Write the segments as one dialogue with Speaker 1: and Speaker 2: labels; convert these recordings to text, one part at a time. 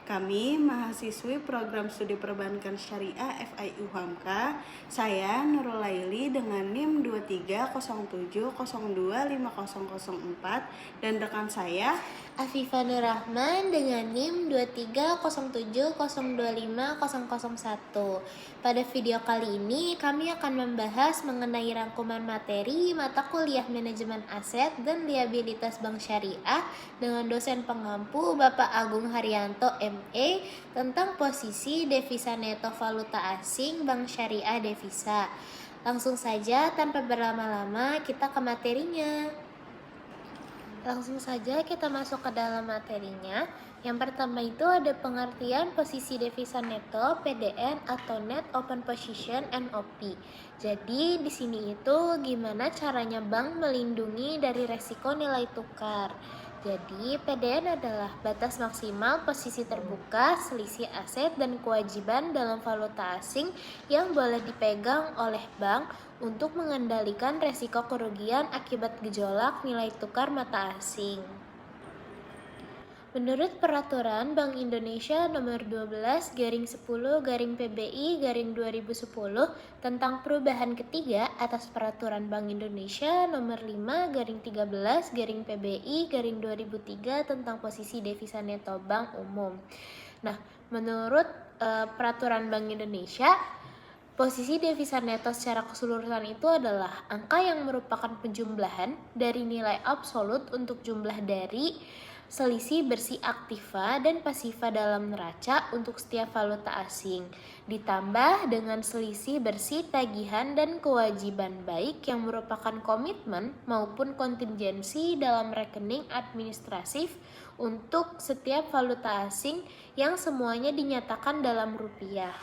Speaker 1: Kami mahasiswi program studi perbankan syariah FIU Hamka. Saya Nurul Laili dengan NIM 2307025004 dan rekan saya
Speaker 2: Afifah Nur Rahman dengan NIM 2307025001. Pada video kali ini kami akan membahas mengenai rangkuman materi mata kuliah manajemen aset dan liabilitas bank syariah dengan dosen pengampu Bapak Agung Haryanto ME tentang posisi devisa neto valuta asing bank syariah devisa. Langsung saja tanpa berlama-lama kita ke materinya. Langsung saja kita masuk ke dalam materinya. Yang pertama itu ada pengertian posisi devisa neto PDN atau Net Open Position NOP. Jadi di sini itu gimana caranya bank melindungi dari resiko nilai tukar. Jadi PDN adalah batas maksimal posisi terbuka, selisih aset dan kewajiban dalam valuta asing yang boleh dipegang oleh bank untuk mengendalikan resiko kerugian akibat gejolak nilai tukar mata asing. Menurut Peraturan Bank Indonesia Nomor 12/10/PBI/2010 tentang perubahan ketiga atas Peraturan Bank Indonesia Nomor 5/13/PBI/2003 tentang posisi devisa neto bank umum. Nah, menurut Peraturan Bank Indonesia, posisi devisa neto secara keseluruhan itu adalah angka yang merupakan penjumlahan dari nilai absolut untuk jumlah dari selisih bersih aktiva dan pasiva dalam neraca untuk setiap valuta asing, ditambah dengan selisih bersih tagihan dan kewajiban baik yang merupakan komitmen maupun kontingensi dalam rekening administratif untuk setiap valuta asing yang semuanya dinyatakan dalam rupiah.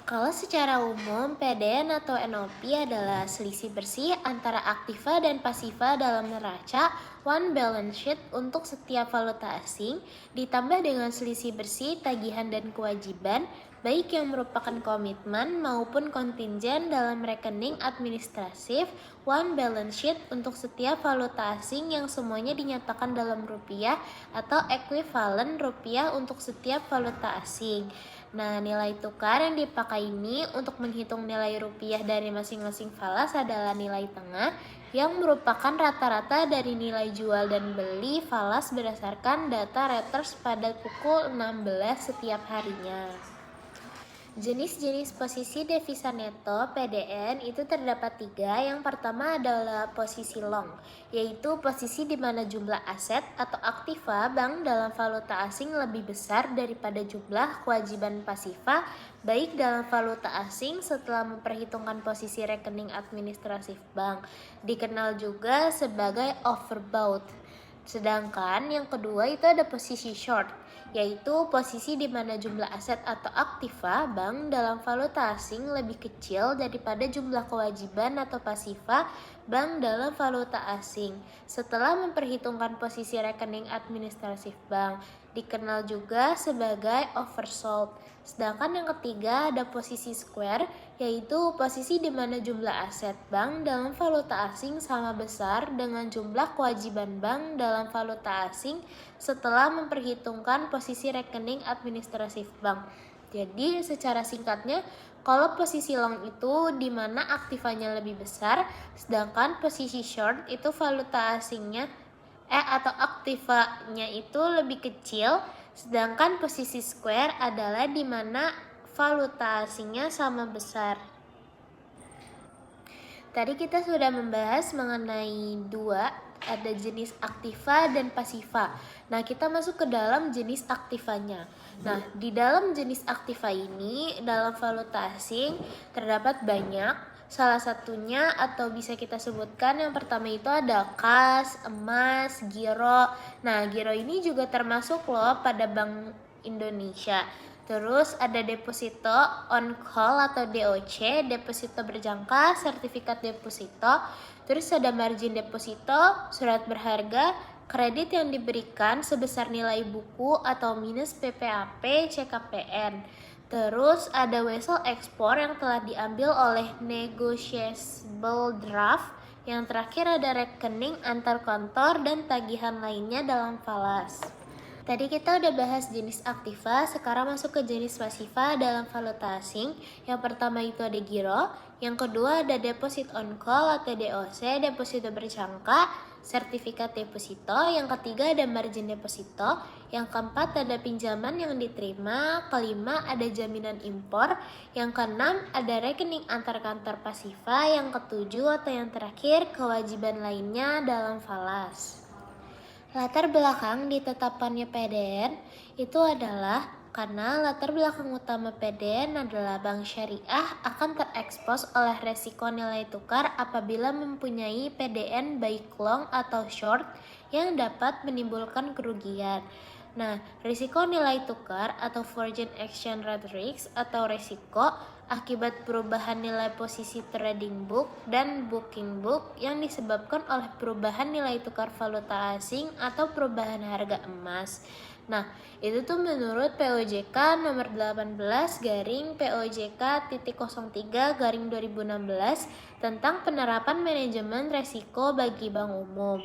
Speaker 2: Kalau secara umum, PDN atau NOP adalah selisih bersih antara aktiva dan pasiva dalam neraca one balance sheet untuk setiap valuta asing, ditambah dengan selisih bersih tagihan dan kewajiban, baik yang merupakan komitmen maupun kontingen dalam rekening administratif one balance sheet untuk setiap valuta asing yang semuanya dinyatakan dalam rupiah atau ekuivalen rupiah untuk setiap valuta asing. Nah, nilai tukar yang dipakai ini untuk menghitung nilai rupiah dari masing-masing falas adalah nilai tengah yang merupakan rata-rata dari nilai jual dan beli falas berdasarkan data Reuters pada pukul 16 setiap harinya. Jenis-jenis posisi devisa neto PDN itu terdapat 3. Yang pertama adalah posisi long, yaitu posisi di mana jumlah aset atau aktiva bank dalam valuta asing lebih besar daripada jumlah kewajiban pasiva baik dalam valuta asing setelah memperhitungkan posisi rekening administratif bank, dikenal juga sebagai overbought. Sedangkan yang kedua itu ada posisi short, yaitu posisi di mana jumlah aset atau aktiva bank dalam valuta asing lebih kecil daripada jumlah kewajiban atau pasiva bank dalam valuta asing setelah memperhitungkan posisi rekening administratif bank, dikenal juga sebagai oversold. Sedangkan yang ketiga ada posisi square, yaitu posisi di mana jumlah aset bank dalam valuta asing sama besar dengan jumlah kewajiban bank dalam valuta asing setelah memperhitungkan posisi rekening administratif bank. Jadi secara singkatnya, kalau posisi long itu di mana aktivanya lebih besar, sedangkan posisi short itu valuta asingnya atau aktivanya itu lebih kecil, sedangkan posisi square adalah di mana valuta asingnya sama besar. Tadi kita sudah membahas mengenai ada jenis aktiva dan pasiva. Nah, kita masuk ke dalam jenis aktivanya. Nah, di dalam jenis aktiva ini, dalam valuta asing terdapat banyak. Salah satunya atau bisa kita sebutkan yang pertama itu ada kas, emas, giro. Nah, giro ini juga termasuk loh pada Bank Indonesia. Terus ada deposito on call atau DOC, deposito berjangka, sertifikat deposito. Terus ada margin deposito, surat berharga, kredit yang diberikan sebesar nilai buku atau minus PPAP, CKPN. Terus ada wesel ekspor yang telah diambil oleh negotiable draft. Yang terakhir ada rekening antar kantor dan tagihan lainnya dalam falas. Tadi kita udah bahas jenis aktiva, sekarang masuk ke jenis pasiva dalam valuta asing. Yang pertama itu ada giro, yang kedua ada deposit on call atau DOC, deposito berjangka, sertifikat deposito, yang ketiga ada margin deposito, yang keempat ada pinjaman yang diterima, kelima ada jaminan impor, yang keenam ada rekening antar kantor pasiva, yang ketujuh atau yang terakhir kewajiban lainnya dalam falas. Latar belakang ditetapkannya PDN itu adalah karena latar belakang utama PDN adalah bank syariah akan terekspos oleh resiko nilai tukar apabila mempunyai PDN baik long atau short yang dapat menimbulkan kerugian. Nah, risiko nilai tukar atau foreign exchange rate risk atau risiko akibat perubahan nilai posisi trading book dan booking book yang disebabkan oleh perubahan nilai tukar valuta asing atau perubahan harga emas. Nah, itu tuh menurut POJK nomor 18 garing POJK titik 03 garing 2016 tentang penerapan manajemen resiko bagi bank umum.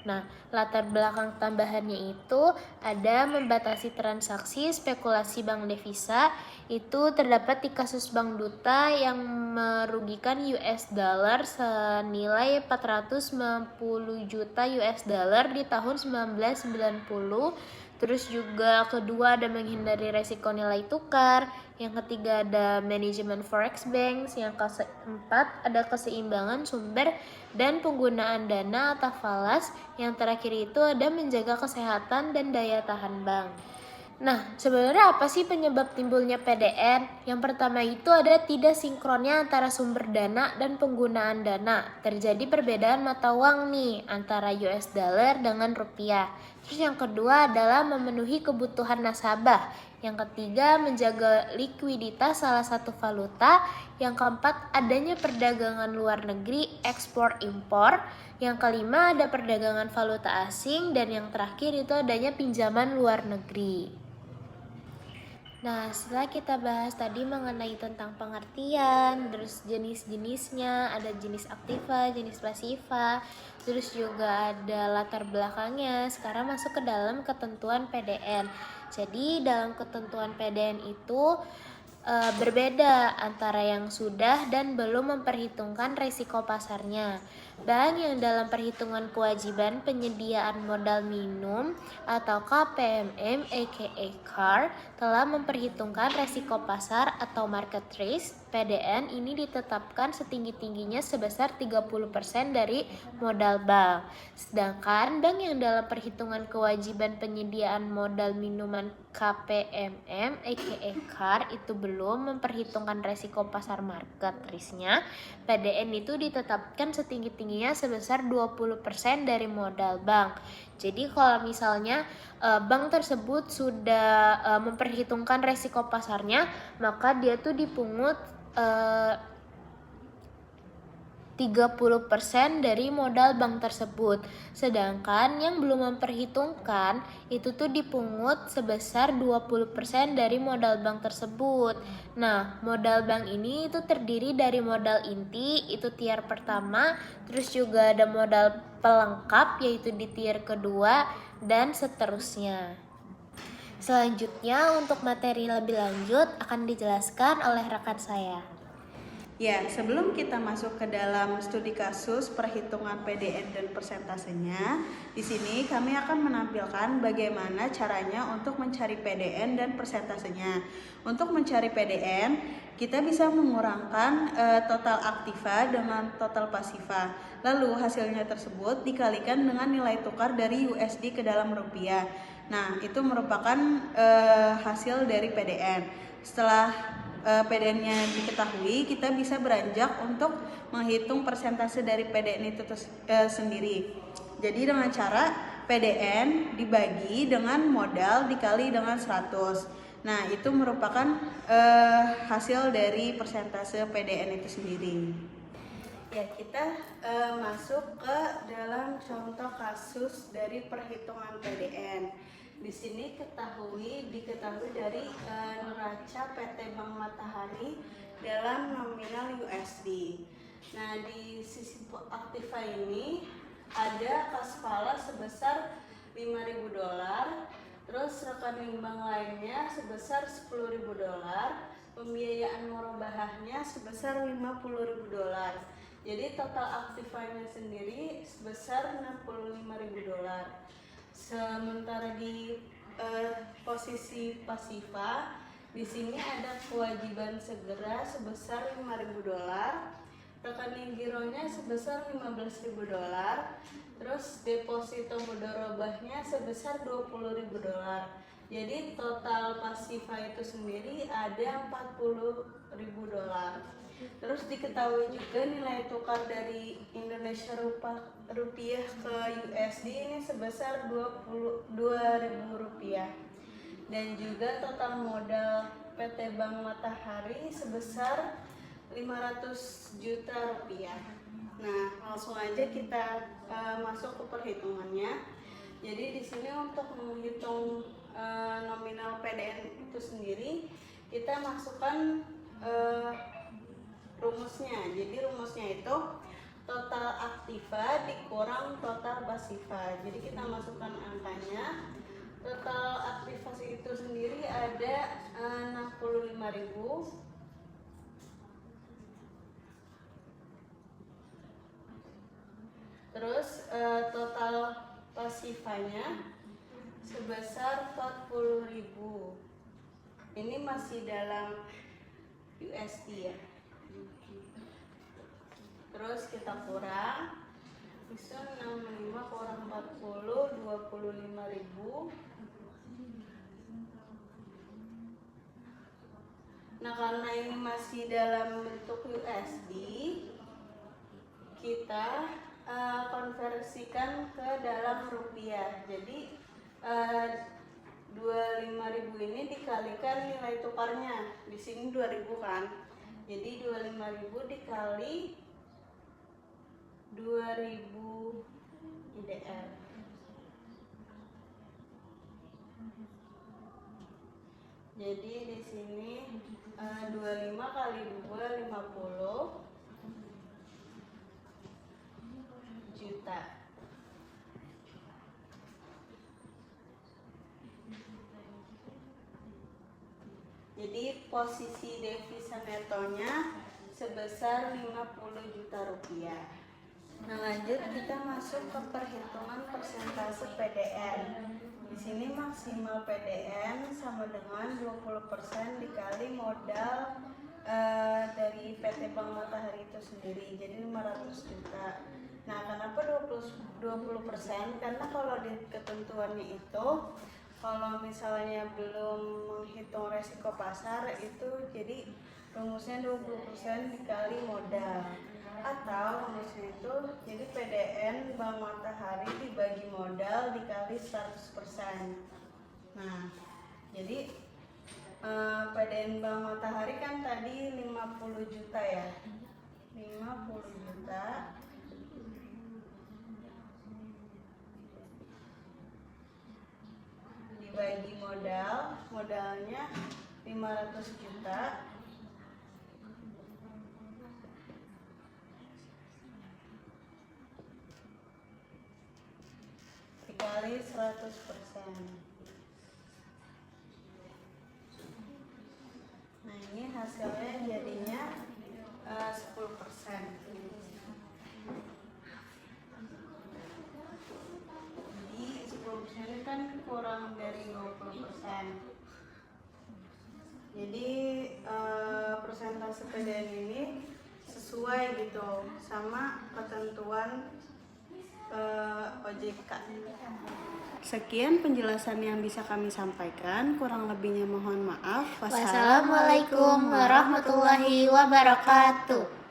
Speaker 2: Nah, latar belakang tambahannya itu ada membatasi transaksi spekulasi bank devisa itu terdapat di kasus Bank Duta yang merugikan US dollar senilai 490 juta US dollar di tahun 1990. Terus juga kedua ada menghindari resiko nilai tukar, yang ketiga ada manajemen forex banks, yang keempat ada keseimbangan sumber dan penggunaan dana atau falas, yang terakhir itu ada menjaga kesehatan dan daya tahan bank. Nah, sebenarnya apa sih penyebab timbulnya PDN? Yang pertama itu ada tidak sinkronnya antara sumber dana dan penggunaan dana. Terjadi perbedaan mata uang nih antara US dollar dengan rupiah. Terus yang kedua adalah memenuhi kebutuhan nasabah. Yang ketiga menjaga likuiditas salah satu valuta. Yang keempat adanya perdagangan luar negeri, ekspor impor. Yang kelima ada perdagangan valuta asing. Dan yang terakhir itu adanya pinjaman luar negeri. Nah, setelah kita bahas tadi mengenai tentang pengertian, terus jenis-jenisnya, ada jenis aktiva, jenis pasiva, terus juga ada latar belakangnya. Sekarang masuk ke dalam ketentuan PDN. Jadi, dalam ketentuan PDN itu berbeda antara yang sudah dan belum memperhitungkan risiko pasarnya. Bank yang dalam perhitungan kewajiban penyediaan modal minimum atau KPMM aka CAR telah memperhitungkan risiko pasar atau market risk. PDN ini ditetapkan setinggi-tingginya sebesar 30% dari modal bank. Sedangkan bank yang dalam perhitungan kewajiban penyediaan modal minuman KPMM aka CAR itu belum memperhitungkan risiko pasar market risknya, PDN itu ditetapkan setinggi-tingginya sebesar 20% dari modal bank. Jadi kalau misalnya bank tersebut sudah memperhitungkan risiko pasarnya, maka dia tuh dipungut 30% dari modal bank tersebut. Sedangkan yang belum memperhitungkan itu tuh dipungut sebesar 20% dari modal bank tersebut. Nah, modal bank ini itu terdiri dari modal inti, itu tier pertama, terus juga ada modal pelengkap yaitu di tier kedua dan seterusnya. Selanjutnya untuk materi lebih lanjut akan dijelaskan oleh rekan saya.
Speaker 1: Ya, sebelum kita masuk ke dalam studi kasus perhitungan PDN dan persentasenya, di sini kami akan menampilkan bagaimana caranya untuk mencari PDN dan persentasenya. Untuk mencari PDN, kita bisa mengurangkan total aktiva dengan total pasiva. Lalu hasilnya tersebut dikalikan dengan nilai tukar dari USD ke dalam rupiah. Nah, itu merupakan hasil dari PDN. Setelah PDN-nya diketahui, kita bisa beranjak untuk menghitung persentase dari PDN itu sendiri. Jadi dengan cara PDN dibagi dengan modal dikali dengan 100. Nah, itu merupakan hasil dari persentase PDN itu sendiri. Ya, kita masuk ke dalam contoh kasus dari perhitungan PDN. Di sini diketahui dari neraca PT Bank Matahari dalam nominal USD. Nah, di sisi aktiva ini ada kas falas sebesar $5.000, Terus rekening bank lainnya sebesar $10.000, pembiayaan murabahahnya sebesar $50.000. Jadi total aktifanya sendiri sebesar $65.000. Sementara di posisi pasifa, di sini ada kewajiban segera sebesar $5.000, rekening gironya sebesar $15.000, terus deposito mudharabahnya sebesar $20.000. Jadi total pasifa itu sendiri ada $40.000. Terus diketahui juga nilai tukar dari Indonesia rupiah ke USD ini sebesar $22.000. Dan juga total modal PT Bank Matahari sebesar $500 juta. Nah, langsung aja kita masuk ke perhitungannya. Jadi di sini untuk menghitung nominal PDN itu sendiri, kita masukkan rumusnya. Jadi rumusnya itu total aktiva dikurang total pasifa. Jadi kita masukkan angkanya. Total aktivasi itu sendiri ada 65.000. Terus total pasifanya sebesar 40.000. Ini masih dalam USD ya. Terus kita kurang, bisa 65 kurang 40, 25.000. Nah, karena ini masih dalam bentuk USD, kita konversikan ke dalam rupiah. Jadi 25.000 ini dikalikan nilai tukarnya. Di sini 2.000 kan. Jadi 25.000 dikali 2.000 IDR. Jadi di sini 25 kali 2 50 juta. Jadi posisi devisa netonya sebesar 50 juta rupiah. Nah, lanjut kita masuk ke perhitungan persentase PDN. Di sini maksimal PDN sama dengan 20% dikali modal dari PT Bank Matahari itu sendiri, jadi 500 juta. Nah, kenapa 20%? Karena kalau di ketentuannya itu, kalau misalnya belum menghitung resiko pasar itu, jadi rumusnya 20% dikali modal. Atau rumusnya itu, jadi PDN Bank Matahari dibagi modal dikali 100%. Nah, jadi PDN Bank Matahari kan tadi 50 juta ya, 50 juta dibagi modalnya 500 juta dikali 100%. Nah, ini hasilnya jadinya 10%. Jadi 10% ini kan kurang dari 20%. Jadi persentase PDN ini sesuai gitu sama ketentuan OJK. Sekian penjelasan yang bisa kami sampaikan, kurang lebihnya mohon maaf.
Speaker 2: Wassalamualaikum warahmatullahi wabarakatuh.